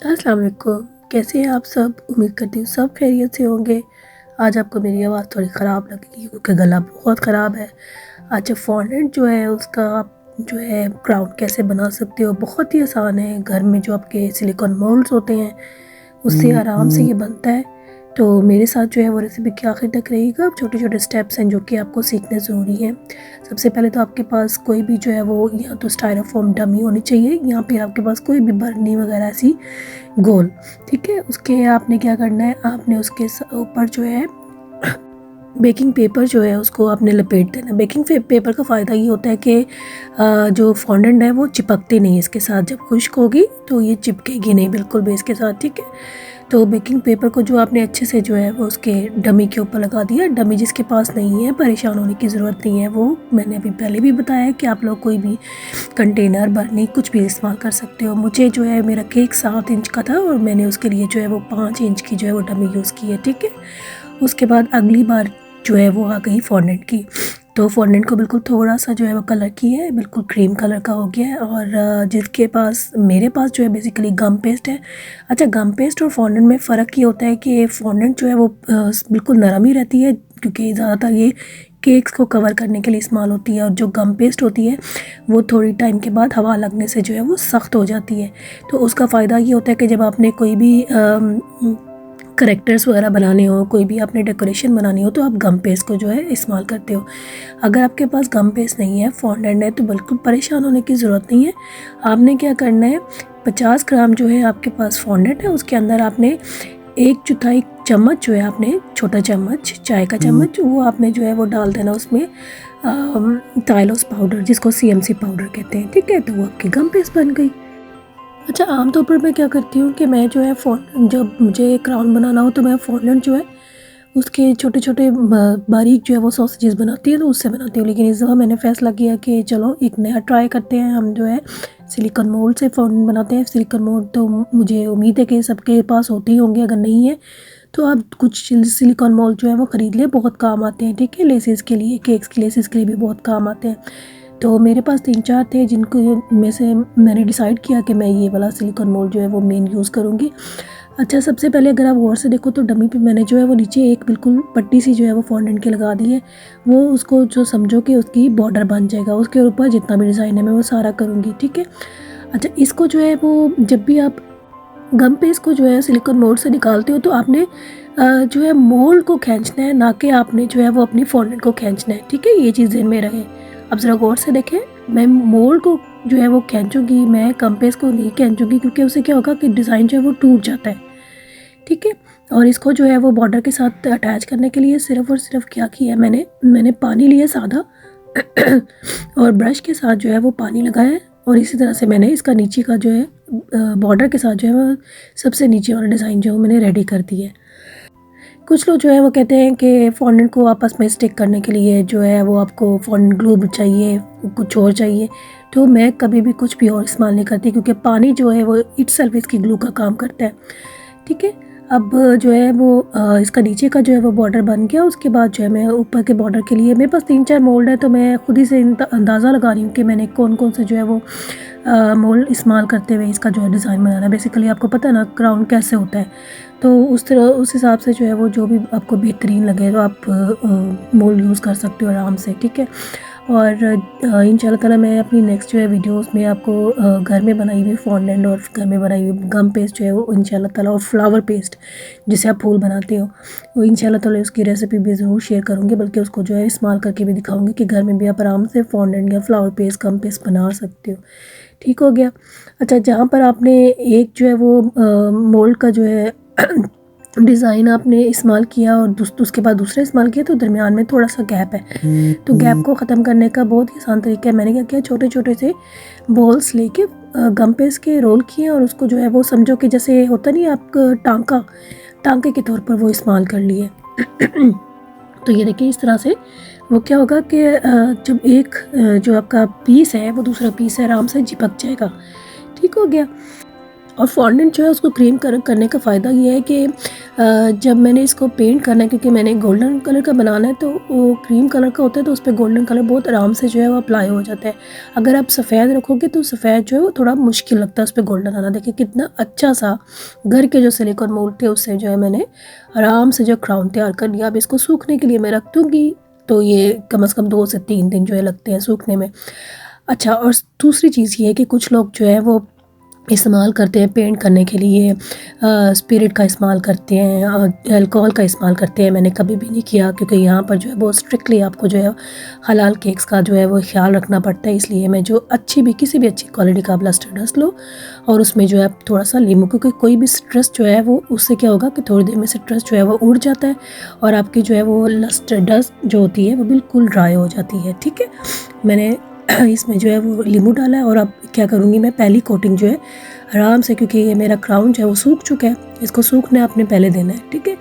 अस्सलाम वालेकुम। कैसे हैं आप सब? उम्मीद करती हूँ सब खैरियत से होंगे। आज आपको मेरी आवाज़ थोड़ी ख़राब लगेगी क्योंकि गला बहुत ख़राब है। अच्छा, फॉन्डेंट जो है उसका आप जो है क्राउन कैसे बना सकते हो, बहुत ही आसान है। घर में जो आपके सिलिकॉन मोल्ड्स होते हैं उससे आराम से ये बनता है। तो मेरे साथ जो है वो रेसिपी के आखिर तक रहेगा। छोटे छोटे स्टेप्स हैं जो कि आपको सीखने ज़रूरी हैं। सबसे पहले तो आपके पास कोई भी जो है वो या तो स्टायरोफोम डमी होनी चाहिए या फिर आपके पास कोई भी बर्नी वगैरह ऐसी गोल। ठीक है, उसके आपने क्या करना है, आपने उसके ऊपर जो है बेकिंग पेपर जो है उसको आपने लपेट देना। बेकिंग पेपर का फ़ायदा ये होता है कि जो फॉन्डेंट है वो चिपकती नहीं है इसके साथ। जब खुश्क होगी तो ये चिपकेगी नहीं बिल्कुल भी इसके साथ। ठीक है, तो बेकिंग पेपर को जो आपने अच्छे से जो है वो उसके डमी के ऊपर लगा दिया। डमी जिसके पास नहीं है परेशान होने की ज़रूरत नहीं है, वो मैंने अभी पहले भी बताया है कि आप लोग कोई भी कंटेनर बर्नी कुछ भी इस्तेमाल कर सकते हो। मुझे जो है मेरा केक 7 इंच का था और मैंने उसके लिए जो है वो 5 इंच की जो है वो डमी यूज़ की है। ठीक है, उसके बाद अगली बार जो है वो आ गई फॉन्डेंट की। तो फॉन्डेंट को बिल्कुल थोड़ा सा जो है वो कलर किया है, बिल्कुल क्रीम कलर का हो गया है। और जिसके पास, मेरे पास जो है बेसिकली गम पेस्ट है। अच्छा, गम पेस्ट और फॉन्डेंट में फ़र्क ये होता है कि फॉन्डेंट जो है वो बिल्कुल नरम ही रहती है क्योंकि ज़्यादातर ये केक्स को कवर करने के लिए इस्तेमाल होती है। और जो गम पेस्ट होती है वो थोड़ी टाइम के बाद हवा लगने से जो है वो सख्त हो जाती है। तो उसका फ़ायदा ये होता है कि जब आपने कोई भी करेक्टर्स वगैरह बनाने हो, कोई भी आपने डेकोरेशन बनानी हो, तो आप गम पेस्ट को जो है इस्तेमाल करते हो। अगर आपके पास गम पेस्ट नहीं है, फॉन्डेंट है, तो बिल्कुल परेशान होने की ज़रूरत नहीं है। आपने क्या करना है, 50 ग्राम जो है आपके पास फॉन्डेंट है, उसके अंदर आपने 1/4 चम्मच जो है, आपने छोटा चम्मच चाय का चम्मच वो आपने जो है वो डाल देना उसमें टाइलोस पाउडर, जिसको CMC पाउडर कहते हैं। ठीक है, तो वो आपकी गम पेस्ट बन गई। अच्छा, आमतौर पर मैं क्या करती हूँ कि मैं जो है जब मुझे क्राउन बनाना हो तो मैं फॉन्डेंट जो है उसके छोटे छोटे बारीक जो है वो सॉसेजेस बनाती है, तो उससे बनाती हूँ। लेकिन इस दफ़ा मैंने फ़ैसला किया कि चलो एक नया ट्राई करते हैं। हम जो है सिलिकॉन मोल्ड से फॉन्डेंट बनाते हैं। सिलिकॉन मोल्ड तो मुझे उम्मीद है कि सबके पास होते ही होंगे, अगर नहीं है तो आप कुछ सिलिकॉन मोल्ड जो है वो ख़रीद लें, बहुत काम आते हैं। ठीक है, लेसेस के लिए, केक्स की लेसेस के लिए भी बहुत काम आते हैं। तो मेरे पास 3-4 थे जिनको में से मैंने डिसाइड किया कि मैं ये वाला सिलिकॉन मोल्ड जो है वो मेन यूज़ करूँगी। अच्छा, सबसे पहले अगर आप गौर से देखो तो डमी पे मैंने जो है वो नीचे एक बिल्कुल पट्टी सी जो है वो फॉन्डेंट की लगा दी है। वो उसको जो समझो कि उसकी बॉर्डर बन जाएगा। उसके ऊपर जितना भी डिज़ाइन है मैं वो सारा करूँगी। ठीक है, अच्छा, इसको जो है वो जब भी आप गम पेस्ट को जो है सिलिकॉन मोल्ड से निकालते हो तो आपने जो है मोल्ड को खींचना है, ना कि आपने जो है वो अपनी फॉन्डेंट को खींचना है। ठीक है, ये चीज़ ध्यान में रहे। अब ज़रा गौर से देखें, मैं मोल्ड को जो है वो खींचूंगी, मैं गम पेस्ट को नहीं खींचूंगी क्योंकि उससे क्या होगा कि डिज़ाइन जो है वो टूट जाता है। ठीक है, और इसको जो है वो बॉर्डर के साथ अटैच करने के लिए सिर्फ और सिर्फ क्या किया, मैंने पानी लिया सादा और ब्रश के साथ जो है वो पानी लगाया है। और इसी तरह से मैंने इसका नीचे का जो है बॉर्डर के साथ जो है वो सबसे नीचे वाला डिज़ाइन जो है मैंने रेडी कर दिया है। कुछ लोग जो है वो कहते हैं कि फॉन्डेंट को आपस में स्टिक करने के लिए जो है वो आपको फॉन्डेंट ग्लू चाहिए, कुछ और चाहिए। तो मैं कभी भी कुछ भी और इस्तेमाल नहीं करती क्योंकि पानी जो है वो इटसेल्फ इसकी ग्लू का काम करता है। ठीक है, अब जो है वो इसका नीचे का जो है वो बॉर्डर बन गया। उसके बाद जो है मैं ऊपर के बॉर्डर के लिए, मेरे पास 3-4 मोल्ड है तो मैं खुद ही से अंदाज़ा लगा रही हूँ कि मैंने कौन कौन से जो है वो मोल्ड इस्तेमाल करते हुए इसका जो है डिज़ाइन बनाना है। बेसिकली आपको पता है ना क्राउन कैसे होता है, तो उस तरह उस हिसाब से जो है वो जो भी आपको बेहतरीन लगे तो आप मोल्ड यूज़ कर सकते हो आराम से। ठीक है, और इंशाल्लाह ताला मैं अपनी नेक्स्ट जो है वीडियोस में आपको घर में बनाई हुई फॉन्डेंट और घर में बनाई हुई गम पेस्ट जो है वो इंशाल्लाह ताला, और फ्लावर पेस्ट जिसे आप फूल बनाते हो, वो इंशाल्लाह ताला उसकी रेसिपी भी ज़रूर शेयर करूँगी, बल्कि उसको जो है इस्तेमाल करके भी दिखाऊँगी कि घर में भी आप आराम से फॉन्डेंट या फ्लावर पेस्ट, गम पेस्ट बना सकते हो। ठीक हो गया। अच्छा, जहाँ पर आपने एक जो है वो मोल्ड का जो है डिज़ाइन आपने इस्तेमाल किया और उसके बाद दूसरा इस्तेमाल किया तो दरमियान में थोड़ा सा गैप है। तो गैप को ख़त्म करने का बहुत ही आसान तरीका है। मैंने क्या किया, छोटे छोटे से बॉल्स लेके गम पेस्ट के रोल किए और उसको जो है वो समझो कि जैसे होता नहीं आप टांके के तौर पर वो इस्तेमाल कर लिए। तो ये देखिए, इस तरह से वो क्या होगा कि जब एक जो आपका पीस है वो दूसरा पीस है आराम से चिपक जाएगा। ठीक हो गया। और फॉन्डेंट जो है उसको क्रीम करने का फ़ायदा ये है कि जब मैंने इसको पेंट करना है, क्योंकि मैंने गोल्डन कलर का बनाना है, तो वो क्रीम कलर का होता है तो उस पर गोल्डन कलर बहुत आराम से जो है वो अप्लाई हो जाता है। अगर आप सफ़ेद रखोगे तो सफ़ेद जो है वो थोड़ा मुश्किल लगता है उस पर गोल्डन आना। देखिए कितना अच्छा सा घर के जो सिलिकॉन मोल्ड थे उससे जो है मैंने आराम से जो क्राउन तैयार कर लिया। अब इसको सूखने के लिए मैं रख दूँगी, तो ये कम से कम 2 से 3 दिन जो है लगते हैं सूखने में। अच्छा, और दूसरी चीज़ ये है कि कुछ लोग जो है वो इस्तेमाल करते हैं पेंट करने के लिए, स्पिरिट का इस्तेमाल करते हैं, अल्कोहल का इस्तेमाल करते हैं। मैंने कभी भी नहीं किया, क्योंकि यहाँ पर जो है बहुत स्ट्रिक्टली आपको जो है हलाल केक्स का जो है वो ख्याल रखना पड़ता है। इसलिए मैं जो किसी भी अच्छी क्वालिटी का आप लस्टर डस्ट लो और उसमें जो है थोड़ा सा नींबू, क्योंकि कोई भी स्ट्रेस जो है वो उससे क्या होगा कि थोड़ी देर में स्ट्रेस जो है वो उड़ जाता है और आपकी जो है वो लस्टर डस्ट जो होती है वो बिल्कुल ड्राई हो जाती है। ठीक है, मैंने इसमें जो है वो नींबू डाला है। और अब क्या करूँगी मैं, पहली कोटिंग जो है आराम से, क्योंकि ये मेरा क्राउन जो है वो सूख चुका है, इसको सूखने आपने पहले देना है। ठीक है,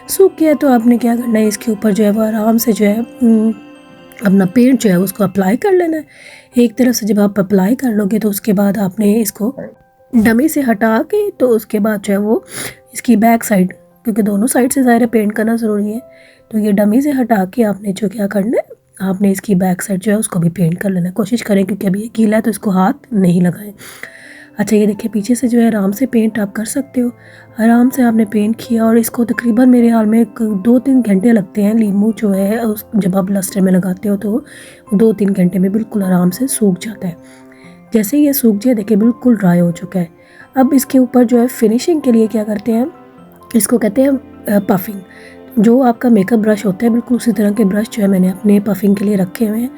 सूख गया तो आपने क्या करना है, इसके ऊपर जो है वो आराम से जो है अपना पेंट जो है उसको अप्लाई कर लेना है। एक तरफ से जब आप अप्लाई कर लोगे तो उसके बाद आपने इसको डमी से हटा के, तो उसके बाद जो है वो इसकी बैक साइड, क्योंकि दोनों साइड से ज़ाहिर पेंट करना ज़रूरी है, तो ये डमी से हटा के आपने जो क्या करना है, आपने इसकी बैक साइड जो है उसको भी पेंट कर लेना है। कोशिश करें, क्योंकि अभी ये गीला है तो इसको हाथ नहीं लगाएं। अच्छा, ये देखिए पीछे से जो है आराम से पेंट आप कर सकते हो। आराम से आपने पेंट किया और इसको तकरीबन मेरे हाल में 2-3 घंटे लगते हैं। नींबू जो है उस जब आप लस्टर में लगाते हो तो 2-3 घंटे में बिल्कुल आराम से सूख जाता है। जैसे ही ये सूख जाए, देखिए बिल्कुल ड्राई हो चुका है। अब इसके ऊपर जो है फिनिशिंग के लिए क्या करते हैं, इसको कहते हैं पफिंग। जो आपका मेकअप ब्रश होता है, बिल्कुल उसी तरह के ब्रश जो है मैंने अपने पफिंग के लिए रखे हुए हैं।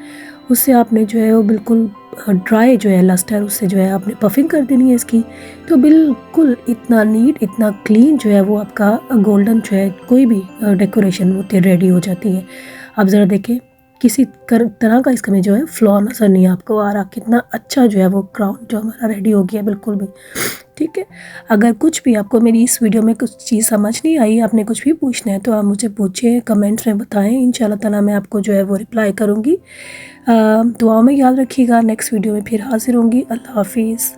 उससे आपने जो है वो बिल्कुल ड्राई जो है लस्टर, उससे जो है आपने पफिंग कर देनी है इसकी। तो बिल्कुल इतना नीट, इतना क्लीन जो है वो आपका गोल्डन जो है कोई भी डेकोरेशन होती है रेडी हो जाती है। आप ज़रा देखें, किसी तरह का इसका में जो है फ्लॉ नज़र नहीं आपको आ रहा। कितना अच्छा जो है वो क्राउन जो हमारा रेडी हो गया बिल्कुल भी। ठीक है, अगर कुछ भी आपको मेरी इस वीडियो में कुछ चीज़ समझ नहीं आई, आपने कुछ भी पूछना है तो आप मुझे पूछिए, कमेंट्स में बताएं। इंशाल्लाह ताला मैं आपको जो है वो रिप्लाई करूँगी। दुआ में याद रखिएगा। नेक्स्ट वीडियो में फिर हाजिर होंगी। अल्लाह हाफिज़।